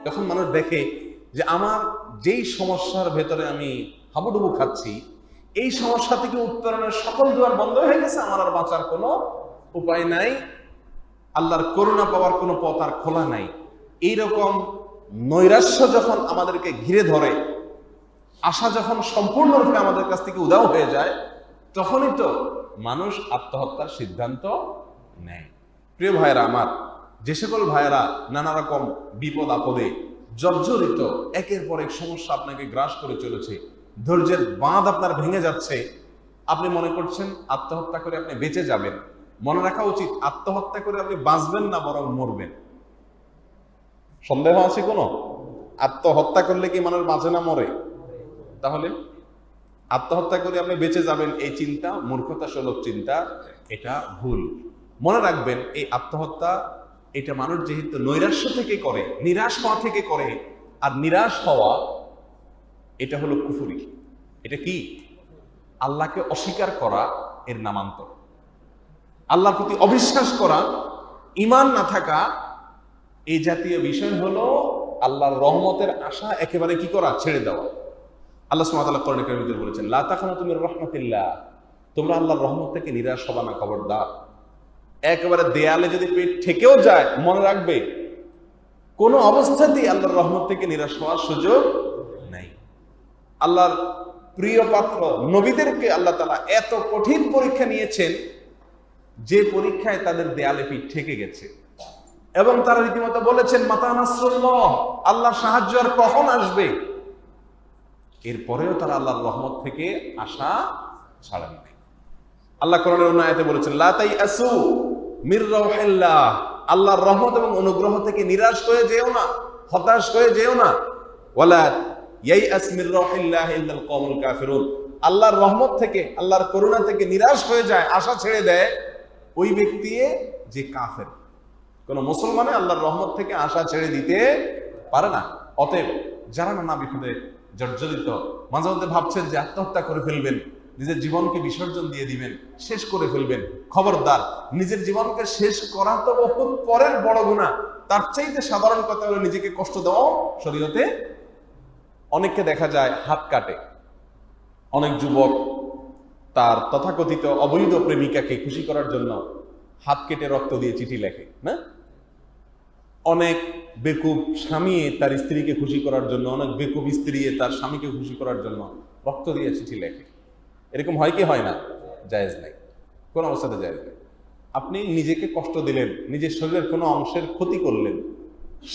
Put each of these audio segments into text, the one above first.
যখন মানুষ দেখে যে আমার যেই সমস্যার ভেতরে আমি হাবুডুবু খাচ্ছি, এই সমস্যা থেকে উত্তরণের সকল দুয়ার বন্ধ হয়ে গেছে, আমার আর বাঁচার কোনো উপায় নাই, আল্লাহর করুণা পাওয়ার কোনো পথ আর খোলা নাই, এইরকম নৈরাশ্য যখন আমাদেরকে ঘিরে ধরে, আশা যখন সম্পূর্ণরূপে আমাদের কাছ থেকে উধাও হয়ে যায়, তখনই তো মানুষ আত্মহত্যার সিদ্ধান্ত নেয়। প্রিয় ভাইয়েরা আমার, যে সকল ভাইয়েরা নানা রকম বিপদ আপদে জর্জরিত, একের পর এক সমস্যা আপনাকে গ্রাস করে চলেছে, ধৈর্যের বাঁধ আপনার ভেঙে যাচ্ছে, আপনি মনে করছেন আত্মহত্যা করে আপনি বেঁচে যাবেন, মনে রাখা উচিত আত্মহত্যা করে আপনি বাঁচবেন না, বরং মরবেন। সন্দেহ আছে কোনো? আত্মহত্যা করলে কি মানুষ বাঁচে না মরে? তাহলে আত্মহত্যা করে আপনি বেঁচে যাবেন এই চিন্তা মূর্খতা সুলভ চিন্তা, এটা ভুল। মনে রাখবেন এই আত্মহত্যা এটা মানুষ যেহেতু নৈরাশ্য থেকে করে, নিরাশ হওয়া থেকে করে, আর নিরাশ হওয়া এটা হলো কুফরি। এটা কি? আল্লাহকে অস্বীকার করা এর নামান্তর। আল্লাহর প্রতি অবিশ্বাস করা, ঈমান না থাকা, এই জাতীয় বিষয় হলো আল্লাহর রহমতের আশা একেবারে কি করা? ছেড়ে দেওয়া। আল্লাহ সুবহানাহু ওয়া তাআলা কোরআনে কারীমে বলেছেন, লা তাখনাতু মির রাহমাতিল্লাহ, তোমরা আল্লাহর রহমত থেকে নিরাশ হবা না, খবরদার। একেবারে দেয়ালে যদি পেট ঠেকেও যায়, মনে রাখবে কোনো অবস্থাতেই আল্লাহর রহমত থেকে নিরাশ হওয়ার সুযোগ নাই। আল্লাহর প্রিয় পাত্র নবীদেরকে আল্লাহ তাআলা এত কঠিন পরীক্ষা নিয়েছেন, যে পরীক্ষায় তাদের দেয়ালে পিঠ ঠেকে গেছে, এবং তারা রীতিমতো বলেছেন মাতা নাসরুল্লাহ, আল্লাহর সাহায্য আর কখন আসবে? এরপরেও তারা আল্লাহর রহমত থেকে আশা ছাড়েন নাই। আল্লাহ কোরআনের অন্য আয়াতে বলেছেন, লা তাইআসু মির রাউহিল্লাহ, আল্লাহর রহমত এবং অনুগ্রহ থেকে নিরাশ হয়ে যেও না, হতাশ হয়ে যেও না। ওয়ালা ইয়াইআস মির রাউহিল্লাহ ইল্লাল কওমুল কাফিরুন, আল্লাহর রহমত থেকে, আল্লাহর করুণা থেকে নিরাশ হয়ে যায়, আশা ছেড়ে দেয় ওই ব্যক্তি যে কাফের। কোন মুসলমানে আল্লাহর রহমত থেকে আশা ছেড়ে দিতে পারে না। অতএব যারা নানা বিপদে জর্জরিত, মাঝে মধ্যে ভাবছেন যে আত্মহত্যা করে ফেলবেন, নিজের জীবনকে বিসর্জন দিয়ে দিবেন, শেষ করে ফেলবেন, খবরদার। নিজের জীবনকে শেষ করা তো বহুত পরের বড় গুনাহ, তার চাইতে সাধারণ কথা হলো নিজেকে কষ্ট দেওয়া শরীয়তে। অনেককে দেখা যায় হাত কাটে, অনেক যুবক তার তথাকথিত অবৈধ প্রেমিকাকে খুশি করার জন্য হাত কেটে রক্ত দিয়ে চিঠি লেখে না? অনেক বেকুব স্বামী তার স্ত্রীকে খুশি করার জন্য, অনেক বেকুব স্ত্রী তার স্বামীকে খুশি করার জন্য রক্ত দিয়ে চিঠি লেখে। এরকম হয় কি হয় না? জায়েজ নাই, কোন অবস্থাতে জায়েজ নাই। আপনি নিজেকে কষ্ট দিলেন, নিজের শরীরের কোনো অংশের ক্ষতি করলেন,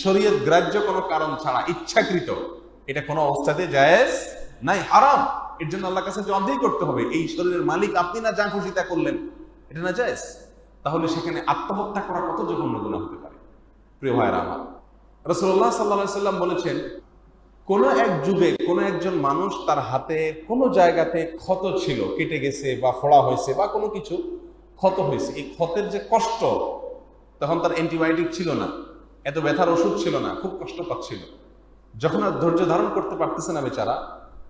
শরীয়ত গ্রাহ্য কোনো কারণ ছাড়া, ইচ্ছাকৃত, এটা কোনো অবস্থাতে জায়েজ নাই, হারাম। এর জন্য আল্লাহর কাছে জবাবদিহি করতে হবে। এই শরীরের মালিক আপনি না, যা খুশি তা করলেন, এটা না জায়েজ। তাহলে সেখানে আত্মহত্যা করা কত জঘন্য গুনাহ হতে পারে? প্রিয় ভাইরা আমার, রাসূলুল্লাহ সাল্লাল্লাহু আলাইহি ওয়াসাল্লাম বলেছেন, কোন এক যুগে কোন একজন মানুষ তার হাতে কোনো জায়গাতে ক্ষত ছিল, কেটে গেছে বা ফোড়া হয়েছে বা কোনো কিছু ক্ষত হয়েছে, এই ক্ষতের যে কষ্ট, তখন তার অ্যান্টিবায়োটিক ছিল না, এত ব্যথার ওষুধ ছিল না, খুব কষ্ট পাচ্ছিল। যখন আর ধৈর্য ধারণ করতে পারতেছে না বেচারা,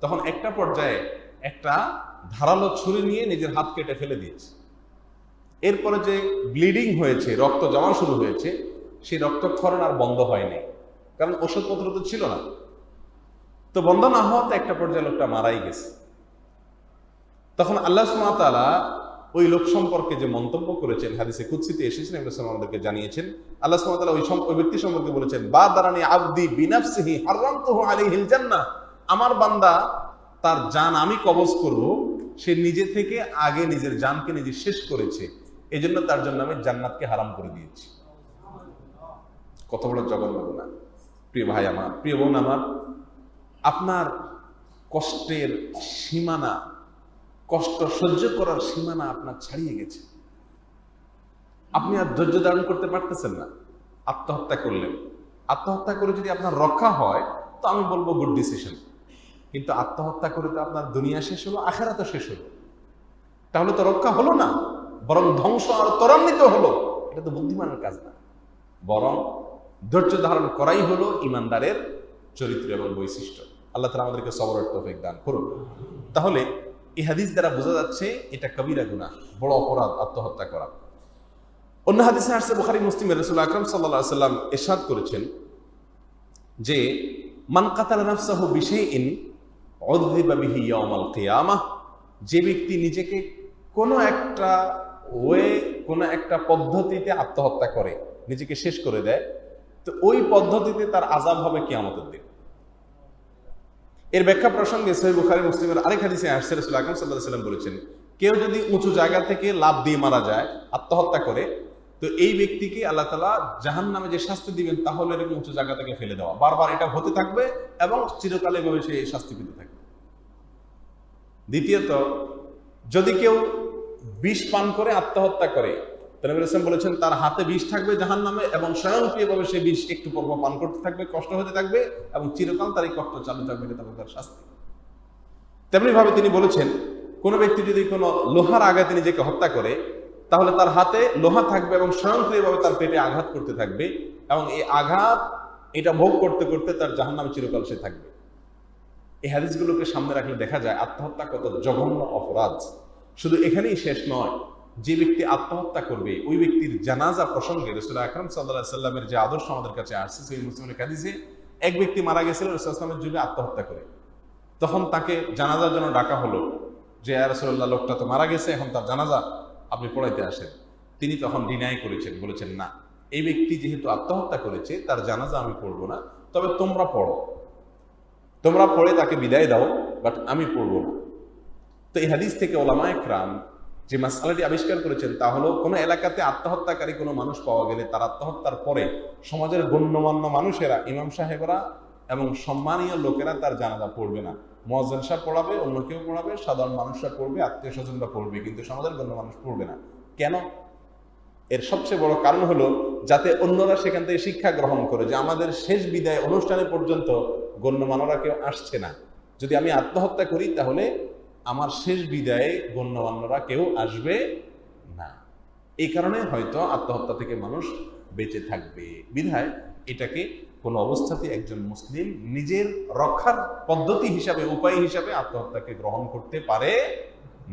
তখন একটা পর্যায়ে একটা ধারালো ছুরি নিয়ে নিজের হাত কেটে ফেলে দিয়েছে। এরপরে যে ব্লিডিং হয়েছে, রক্ত জমা শুরু হয়েছে, সেই রক্তক্ষরণ আর বন্ধ হয়নি, কারণ ওষুধপত্র তো ছিল না। তো বন্ধ না হওয়াতে একটা পর্যায়ে লোকটা মারাই গেছে। তখন আল্লাহ সুবহানাহু ওয়া তাআলা ওই লোক সম্পর্কে যে মন্তব্য করেছেন, হাদিসে কুদসিতে এসেছেন, আমাদেরকে জানিয়েছেন। আল্লাহ সুবহানাহু ওয়া তাআলা ওই ব্যক্তি সম্পর্কে বলেছেন, বাদারানি আবদি বিনাফসিহি হারামতুহু আলাইহিল জান্নাহ, আমার বান্দা তার জান আমি কবজ করব, সে নিজে থেকে আগে নিজের জানকে নিজে শেষ করেছে, এজন্য তার জন্য আমি জান্নাতকে হারাম করে দিয়েছি। কত বড় জঘন্য গুনাহ! প্রিয় ভাই আমার, প্রিয় বোন আমার, আপনার কষ্টের সীমানা, কষ্ট সহ্য করার সীমানা আপনার ছাড়িয়ে গেছে, আপনি আর ধৈর্য ধারণ করতে পারতেছেন না, আত্মহত্যা করলেন। আত্মহত্যা করে যদি আপনার রক্ষা হয় তো আমি বলবো গুড ডিসিশন, কিন্তু আত্মহত্যা করে তো আপনার দুনিয়া শেষ হলো, আখিরাতও শেষ হলো, তাহলে তো রক্ষা হলো না, বরং ধ্বংস আর ত্বরান্বিত হলো। এটা তো বুদ্ধিমানের কাজ না, বরং ধৈর্য ধারণ করাই হলো ইমানদারের চরিত্র এবং বৈশিষ্ট্য। আল্লাহ তাআলা আমাদেরকে সবরের তৌফিক দান করুন। তাহলে এই হাদিস দ্বারা বোঝা যাচ্ছে এটা কবিরা গুনাহ, বড় অপরাধ আত্মহত্যা করা। অন্য হাদিসে আসছে, বুখারী মুসলিমে রাসূল আকরাম সাল্লাল্লাহু আলাইহি ওয়াসাল্লাম ইরশাদ করেছেন যে মান কাতালা নাফসাহু বিশাইইন উযযিবা বিহি ইয়াউমাল কিয়ামাহ, যে ব্যক্তি নিজেকে কোনো একটা কোনো একটা পদ্ধতিতে আত্মহত্যা করে, নিজেকে শেষ করে দেয়, তো ওই পদ্ধতিতে তার আযাব হবে কিয়ামতের দিন। এর ব্যাখ্যা প্রসঙ্গে সহিহ বুখারী মুসলিমের আরেক হাদিসে আসছে, রাসূল আকরাম সাল্লাল্লাহু আলাইহি ওয়াসাল্লাম বলেছেন, কেউ যদি উঁচু জায়গা থেকে লাফ দিয়ে মারা যায়, আত্মহত্যা করে, তো এই ব্যক্তিকে আল্লাহ তাআলা জাহান্নামে যে শাস্তি দিবেন তা হলো এরকম উঁচু জায়গা থেকে ফেলে দেওয়া। বারবার এটা হতে থাকবে এবং চিরকাল এভাবে সে শাস্তি পেতে থাকবে। দ্বিতীয়ত, যদি কেউ বিষ পান করে আত্মহত্যা করে, তাহলে নবী রাসূল বলেছেন তার হাতে বিষ থাকবে জাহান্নামে এবং স্বয়ংক্রিয়ভাবে সে বিষ একটু পর পর পান করতে থাকবে, কষ্ট হতে থাকবে এবং চিরকাল তার এই কষ্ট চালু থাকবে, এটা তার শাস্তি। তেমনি ভাবে তিনি বলেছেন, কোনো ব্যক্তি যদি কোনো লোহার আঘাতে নিজেকে হত্যা করে, তাহলে তার হাতে লোহা থাকবে এবং স্বয়ংক্রিয়ভাবে তার পেটে আঘাত করতে থাকবে এবং এই আঘাত এটা ভোগ করতে করতে তার জাহান্নামে চিরকাল সে থাকবে। এই হাদিসগুলোকে সামনে রাখলে দেখা যায় আত্মহত্যা কত জঘন্য অপরাধ। শুধু এখানেই শেষ নয়, যে ব্যক্তি আত্মহত্যা করবে ওই ব্যক্তির জানাজা প্রসঙ্গে রাসূল আকরাম সাল্লাল্লাহু আলাইহি ওয়াসাল্লামের যে আদর্শ আমাদের কাছে আসছে, সেই মুসলিমের হাদিসে এক ব্যক্তি মারা গেছিল রাসূল সাল্লাল্লাহু আলাইহি ওয়াসাল্লামের যুগে আত্মহত্যা করে। তখন তাকে জানাজার জন্য ডাকা হলো যে ইয়া রাসূলুল্লাহ, লোকটা তো মারা গেছে, এখন তার জানাজা আপনি পড়াইতে আসেন। তিনি তখন ডিনাই করেছেন, বলেছেন না, এই ব্যক্তি যেহেতু আত্মহত্যা করেছে তার জানাজা আমি পড়বো না, তবে তোমরা পড়ো, তোমরা পড়ে তাকে বিদায় দাও, বাট আমি পড়বো না। তো এই হাদিস থেকে ওলামায়ে কেরাম যে মাসআলাটি আবিষ্কার করেছেন তা হলো, কোনো এলাকাতে আত্মহত্যাকারী কোনো মানুষ পাওয়া গেলে তার আত্মহত্যার পরে সমাজের গণ্যমান্য মানুষেরা, ইমাম সাহেবরা এবং সম্মানীয় লোকেরা তার জানাজা পড়বে না। মুয়াজ্জিন সাহেব পড়াবে, অন্য কেউ পড়াবে, সাধারণ মানুষরা পড়বে, আত্মীয় স্বজনরা পড়বে, কিন্তু সমাজের গণ্য মানুষ পড়বে না। কেন? এর সবচেয়ে বড় কারণ হলো যাতে অন্যরা সেখান থেকে শিক্ষা গ্রহণ করে যে আমাদের শেষ বিদায় অনুষ্ঠানে পর্যন্ত গণ্যমান্যরা কেউ আসছে না, যদি আমি আত্মহত্যা করি তাহলে আমার শেষ বিদায়ে গণ্যমান্যরা কেউ আসবে না। এই কারণে হয়তো আত্মহত্যা থেকে মানুষ বেঁচে থাকবে। বিধায় এটাকে কোনো অবস্থাতে একজন মুসলিম নিজের রক্ষার পদ্ধতি হিসাবে, উপায় হিসাবে আত্মহত্যাকে গ্রহণ করতে পারে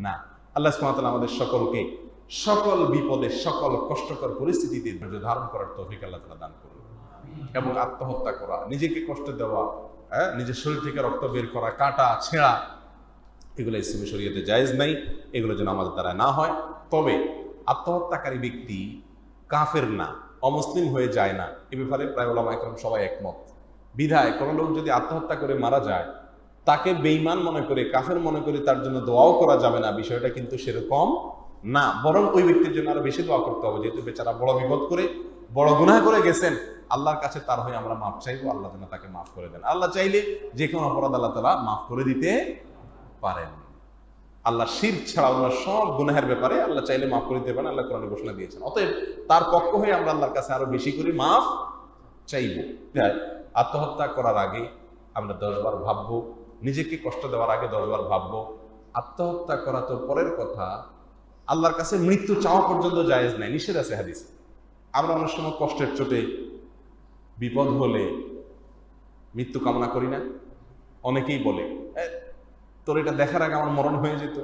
না। আল্লাহ সুবহানাহু ওয়া তাআলা আমাদের সকলকে সকল বিপদে, সকল কষ্টকর পরিস্থিতিতে ধৈর্য ধারণ করার তৌফিক আল্লাহ তাআলা দান করুন। এবং আত্মহত্যা করা, নিজেকে কষ্ট দেওয়া, নিজের শরীর থেকে রক্ত বের করা, কাটা ছেঁড়া, এগুলো ইসলামী শরীয়তে জায়েজ নাই, এগুলো যেন আমাদের দ্বারা না হয়। তবে আত্মহত্যাকারী ব্যক্তি কাফের না, অমুসলিম হয়ে যায় না, এ ব্যাপারে প্রায় ওলামায়ে কেরাম সবাই একমত। বিধায় কোনো লোক যদি আত্মহত্যা করে মারা যায়, তাকে বেঈমান মনে করে, কাফের মনে করে তার জন্য দোয়াও করা যাবে না, বিষয়টা কিন্তু সেরকম না। বরং ওই ব্যক্তির জন্য আরো বেশি দোয়া করতে হবে, যেহেতু বেচারা বড় বিপদ করে, বড় গুনাহ করে গেছেন। আল্লাহর কাছে তার হয়ে আমরা মাফ চাইবো, আল্লাহ যেন তাকে মাফ করে দেন। আল্লাহ চাইলে যে কোনো অপরাধ আল্লাহ তাআলা মাফ করে দিতে পারেন। আল্লাহ শিরক ছাড়া অন্য সব গুনাহের ব্যাপারে আল্লাহ চাইলে মাফ করে দিতে পারেন, আল্লাহ কোরআনে ঘোষণা দিয়েছেন। অতএব তার পক্ষ হয়ে আমরা আল্লাহর কাছে আরো বেশি করে মাফ চাইব। আত্মহত্যা করার আগে আমরা 10 বার ভাববো, নিজেকে কষ্ট দেওয়ার আগে 10 বার ভাববো। আত্মহত্যা করা তো পরের কথা, আল্লাহর কাছে মৃত্যু চাওয়া পর্যন্ত জায়েজ নাই, নিষেধ আছে হাদিসে। আমরা অনেক সময় কষ্টের চোটে, বিপদ হলে মৃত্যু কামনা করি না। অনেকেই বলে, তোর এটা দেখার আগে আমার মরণ হয়ে যেত,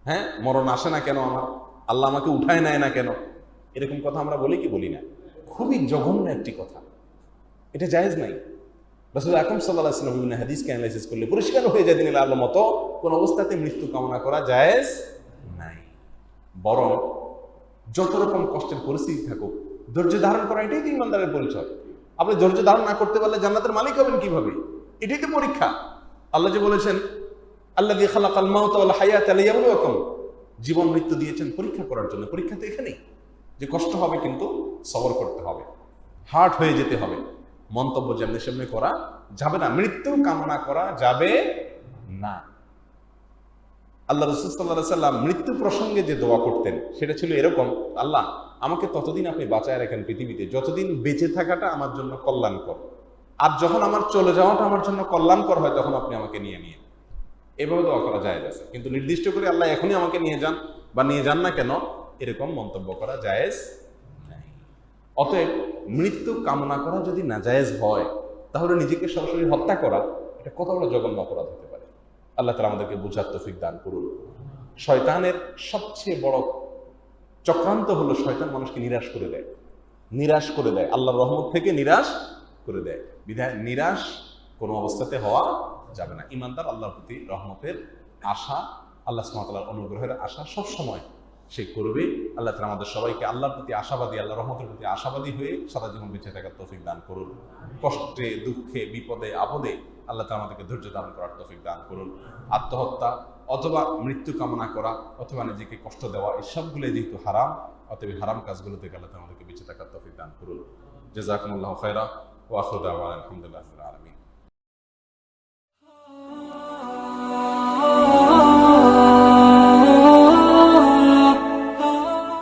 হ্যাঁ, মরণ আসে না কেন, আমার আল্লাহ আমাকে উঠায় নেয় না কেন, এরকম কথা আমরা বলি কি বলি না? খুবই জঘন্য একটি কথা, এটা জায়েজ নাই। রাসূল আকরাম সাল্লাল্লাহু আলাইহি ওয়াসাল্লাম বিভিন্ন হাদিসকে অ্যানালাইসিস করলে পরিষ্কার হয়ে যায় দিনের আলোর মতো কোন অবস্থাতে মৃত্যু কামনা করা জায়েজ নাই। বরং যত রকম কষ্টের পরিস্থিতি থাকুক, ধৈর্য ধারণ করা, এটাই তো ইমানদারের পরিচয়। আপনি ধৈর্য ধারণ না করতে পারলে জান্নাতের মালিক হবেন কিভাবে? এটাই তো পরীক্ষা। আল্লাহ যে বলেছেন, আল্লাযী খালাকাল মাউতা ওয়াল হায়াতা লিয়াবলুয়াকুম, জীবন মৃত্যু দিয়েছেন পরীক্ষা করার জন্য। পরীক্ষা তো এখানেই যে কষ্ট হবে, কিন্তু সবর করতে হবে, হার্ট হয়ে যেতে হবে। মন্তব্য যেমনি সেমনি করা যাবে না, মৃত্যু কামনা করা যাবে না। আল্লাহ রাসূল সাল্লাল্লাহু আলাইহি ওয়াসাল্লাম মৃত্যু প্রসঙ্গে যে দোয়া করতেন সেটা ছিল এরকম, আল্লাহ আমাকে ততদিন আপনি বাঁচায় রাখেন পৃথিবীতে যতদিন বেঁচে থাকাটা আমার জন্য কল্যাণকর, আর যখন আমার চলে যাওয়াটা আমার জন্য কল্যাণকর হয় তখন আপনি আমাকে নিয়ে নিন। এভাবে দোয়া করা জায়েজ আছে, কিন্তু নির্দিষ্ট করে আল্লাহ এখনই আমাকে নিয়ে যান বা নিয়ে যান না কেন, এরকম মন্তব্য করা জায়েজ নাই। অতএব মৃত্যু কামনা করা যদি না জায়েজ হয়, তাহলে নিজেকে সরাসরি হত্যা করা এটা কত বড় জঘন্য অপরাধ হতে পারে। আল্লাহ তাআলা আমাদেরকে বুঝার তৌফিক দান করুন। শয়তানের সবচেয়ে বড় চক্রান্ত হলো শয়তান মানুষকে নিরাশ করে দেয়, নিরাশ করে দেয়, আল্লাহর রহমত থেকে নিরাশ করে দেয়। বিধায় নিরাশ কোনো অবস্থাতে হওয়া যাবে না। ইমানদার আল্লাহর প্রতি রহমতের আশা, আল্লাহ সুবহানাহু ওয়া তাআলার অনুগ্রহের আশা সব সময় সে করবে। আল্লাহ তাআলা আমাদের সবাইকে আল্লাহর প্রতি আশাবাদী, আল্লাহর রহমতের প্রতি আশাবাদী হয়ে সারা জীবন বেঁচে থাকার তৌফিক দান করুন। কষ্টে, দুঃখে, বিপদে, আপদে আল্লাহ তাআলা আমাদেরকে ধৈর্য দান করার তৌফিক দান করুন। আত্মহত্যা অথবা মৃত্যু কামনা করা অথবা নিজেকে কষ্ট দেওয়া, এই সবগুলো যেহেতু হারাম, অতএব হারাম কাজগুলো থেকে আল্লাহ তাআলা আমাদেরকে বেঁচে থাকার তৌফিক দান করুন। জাযাকুমুল্লাহু খায়রা ওয়া আখিরু দাওয়ানা আলহামদুলিল্লাহি রাব্বিল আলামিন।